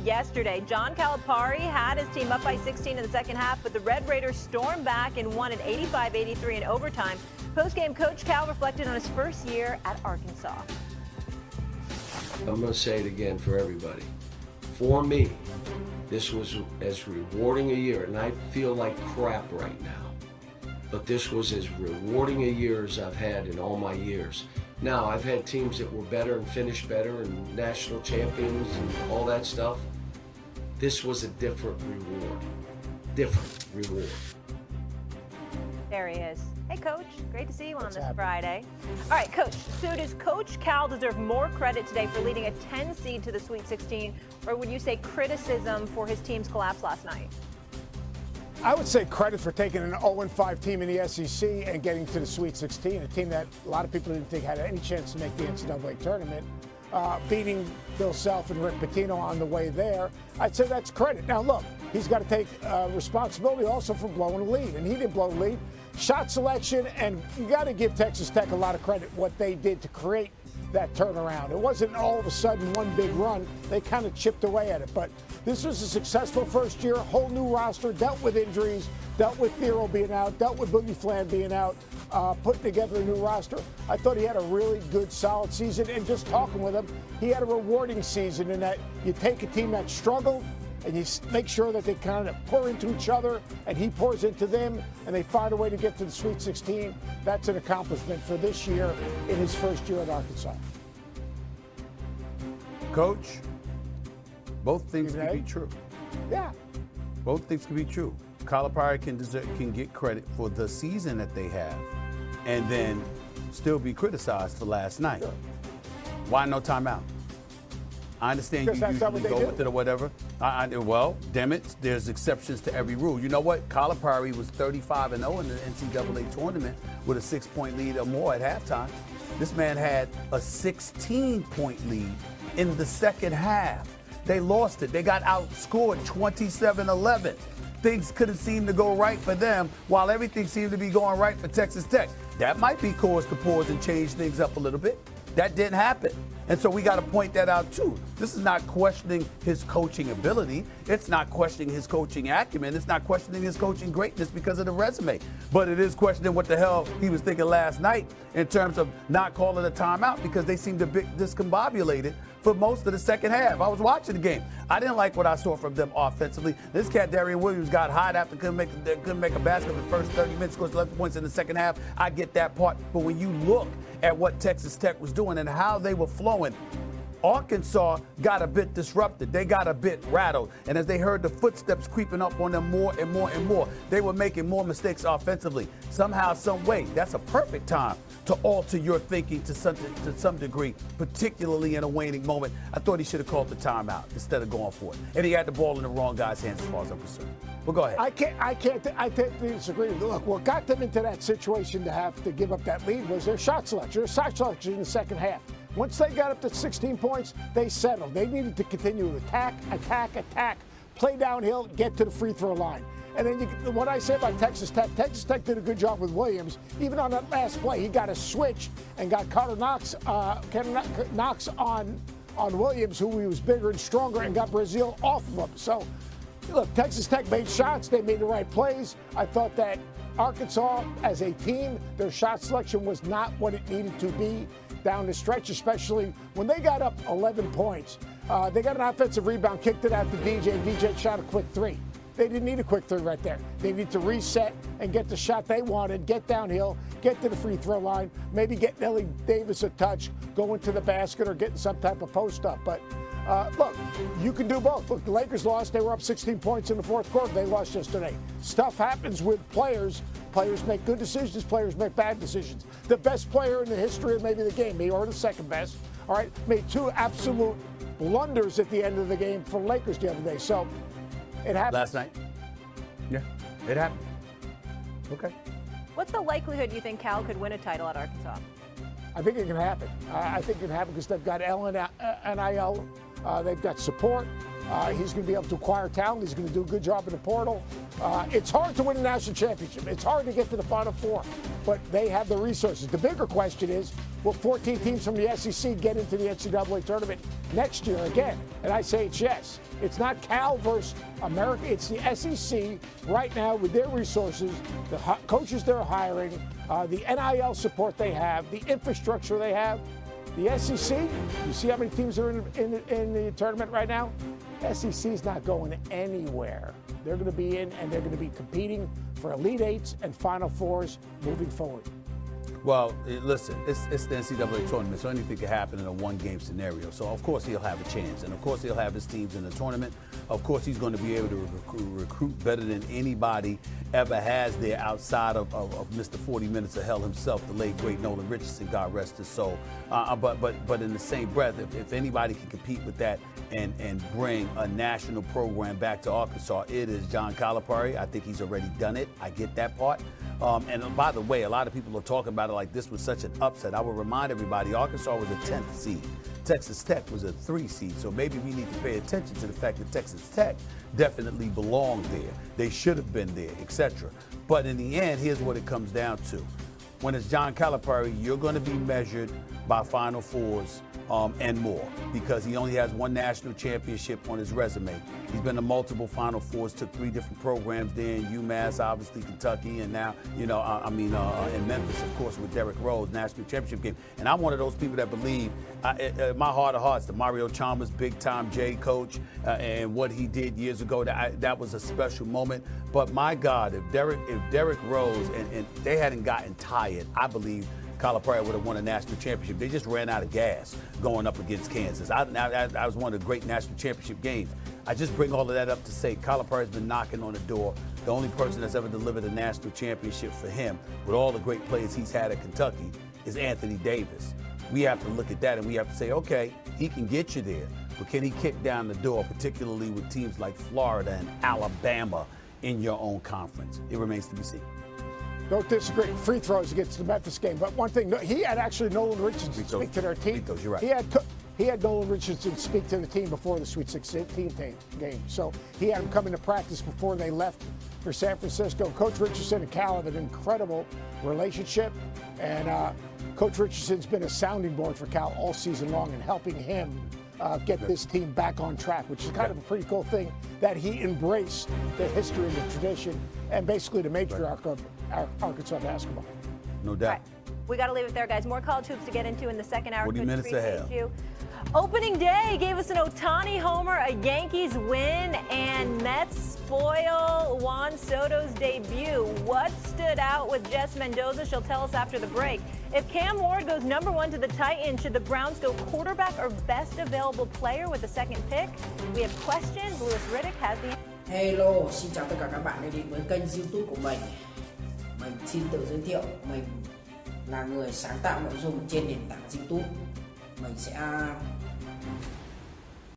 yesterday. John Calipari had his team up by 16 in the second half, but the Red Raiders stormed back and won at 85-83 in overtime. Post-game, Coach Cal reflected on his first year at Arkansas. I'm going to say it again for everybody. For me, this was as rewarding a year, and I feel like crap right now. But this was as rewarding a year as I've had in all my years. Now, I've had teams that were better and finished better and national champions and all that stuff. This was a different reward. Different reward. There he is. Hey, Coach. Great to see you on this Friday. All right, Coach. So does Coach Cal deserve more credit today for leading a 10 seed to the Sweet 16, or would you say criticism for his team's collapse last night? I would say credit for taking an 0-5 team in the SEC and getting to the Sweet 16, a team that a lot of people didn't think had any chance to make the NCAA tournament, beating Bill Self and Rick Pitino on the way there. I'd say that's credit. Now, look, he's got to take responsibility also for blowing a lead, and he didn't blow a lead. Shot selection, and you got to give Texas Tech a lot of credit what they did to create that turnaround. It wasn't all of a sudden one big run. They kind of chipped away at it. But this was a successful first year, whole new roster, dealt with injuries, dealt with Thero being out, dealt with Boogie Flan being out, putting together a new roster. I thought he had a really good, solid season. And just talking with him, he had a rewarding season in that you take a team that struggled and you make sure that they kind of pour into each other and he pours into them and they find a way to get to the Sweet 16. That's an accomplishment for this year in his first year at Arkansas. Coach, both things can be true. Yeah. Both things can be true. Calipari can get credit for the season that they have and then still be criticized for last night. Sure. Why no timeout? I understand you usually go with it or whatever. Well, damn it, there's exceptions to every rule. You know what? Calipari was 35-0 in the NCAA tournament with a 6-point lead or more at halftime. This man had a 16-point lead in the second half. They lost it. They got outscored 27-11. Things couldn't seem to go right for them while everything seemed to be going right for Texas Tech. That might be cause to pause and change things up a little bit. That didn't happen. And so we got to point that out, too. This is not questioning his coaching ability. It's not questioning his coaching acumen. It's not questioning his coaching greatness because of the resume. But it is questioning what the hell he was thinking last night in terms of not calling a timeout because they seemed a bit discombobulated for most of the second half. I was watching the game. I didn't like what I saw from them offensively. This cat, Darian Williams, got hot after couldn't make a basket in the first 30 minutes, scores 11 points in the second half. I get that part. But when you look at what Texas Tech was doing and how they were flowing, Arkansas got a bit disrupted. They got a bit rattled. And as they heard the footsteps creeping up on them more and more and more, they were making more mistakes offensively. Somehow, some way, that's a perfect time to alter your thinking to some degree, particularly in a waning moment. I thought he should have called the timeout instead of going for it. And he had the ball in the wrong guy's hands as far as I'm concerned. Well, go ahead. I can't disagree. Look, what got them into that situation to have to give up that lead was their shot selection. Their shot selection in the second half. Once they got up to 16 points, they settled. They needed to continue to attack, play downhill, get to the free throw line. And then what I say about Texas Tech did a good job with Williams. Even on that last play, he got a switch and got Carter Knox on Williams, who he was bigger and stronger, and got Brazil off of him. So, look, Texas Tech made shots. They made the right plays. I thought that Arkansas, as a team, their shot selection was not what it needed to be down the stretch, especially when they got up 11 points. They got an offensive rebound, kicked it out to DJ, and DJ shot a quick three. They didn't need a quick three right there. They need to reset and get the shot they wanted, get downhill, get to the free throw line, maybe get Nelly Davis a touch, go into the basket or getting some type of post up. But look, you can do both. Look, the Lakers lost. They were up 16 points in the fourth quarter. They lost yesterday. Stuff happens with players. Players make good decisions. Players make bad decisions. The best player in the history of maybe the game, or the second best, all right, made two absolute blunders at the end of the game for the Lakers the other day. So it happened. Last night? Yeah, it happened. Okay. What's the likelihood you think Cal could win a title at Arkansas? I think it can happen. I think it can happen because they've got NIL. They've got support. He's going to be able to acquire talent. He's going to do a good job in the portal. It's hard to win a national championship. It's hard to get to the Final Four, but they have the resources. The bigger question is, Will 14 teams from the SEC get into the NCAA tournament next year again? And I say it's yes. It's not Cal versus America. It's the SEC right now with their resources, the coaches they're hiring, the NIL support they have, the infrastructure they have. The SEC, you see how many teams are in the tournament right now? SEC is not going anywhere. They're going to be in, and they're going to be competing for Elite Eights and Final Fours moving forward. Well, listen, it's the NCAA tournament, so anything can happen in a one-game scenario. So, of course, he'll have a chance. And, of course, he'll have his teams in the tournament. Of course, he's going to be able to recruit better than anybody ever has there outside of Mr. 40 Minutes of Hell himself, the late, great Nolan Richardson, God rest his soul. But in the same breath, if anybody can compete with that and bring a national program back to Arkansas, it is John Calipari. I think he's already done it. I get that part. And by the way, a lot of people are talking about it like this was such an upset. I will remind everybody, Arkansas was a 10th seed. Texas Tech was a 3 seed. So maybe we need to pay attention to the fact that Texas Tech definitely belonged there. They should have been there, etc. But in the end, here's what it comes down to. When it's John Calipari, you're going to be measured by Final Fours and more, because he only has one national championship on his resume. He's been to multiple Final Fours, took 3 different programs there in UMass, obviously Kentucky, and now, in Memphis, of course, with Derrick Rose, national championship game. And I'm one of those people that believe, my heart of hearts, the Mario Chalmers big-time J coach and what he did years ago, that was a special moment. But my God, if Derrick Rose and they hadn't gotten tired, I believe Calipari would have won a national championship. They just ran out of gas going up against Kansas. I was one of the great national championship games. I just bring all of that up to say Calipari's been knocking on the door. The only person that's ever delivered a national championship for him, with all the great players he's had at Kentucky, is Anthony Davis. We have to look at that and we have to say, okay, he can get you there, but can he kick down the door, particularly with teams like Florida and Alabama in your own conference? It remains to be seen. Don't disagree. Free throws against the Memphis game. But one thing, he had actually Nolan Richardson speak to their team. You're right. He had Nolan Richardson speak to the team before the Sweet 16 game. So he had him come into practice before they left for San Francisco. Coach Richardson and Cal have an incredible relationship. And Coach Richardson's been a sounding board for Cal all season long and helping him get this team back on track, which is kind of a pretty cool thing, that he embraced the history and the tradition and basically the matriarch of Arkansas basketball. No doubt. Right. We got to leave it there, guys. More college hoops to get into in the second hour. 40 minutes ahead. Opening day gave us an Ohtani homer, a Yankees win, and Mets spoil Juan Soto's debut. What stood out with Jess Mendoza? She'll tell us after the break. If Cam Ward goes #1 to the Titans, should the Browns go quarterback or best available player with the second pick? We have questions. Redick has the... Hello, xin chào tất cả các bạn đã đến với kênh YouTube của mình. Mình xin tự giới thiệu, mình là người sáng tạo nội dung trên nền tảng YouTube. Mình sẽ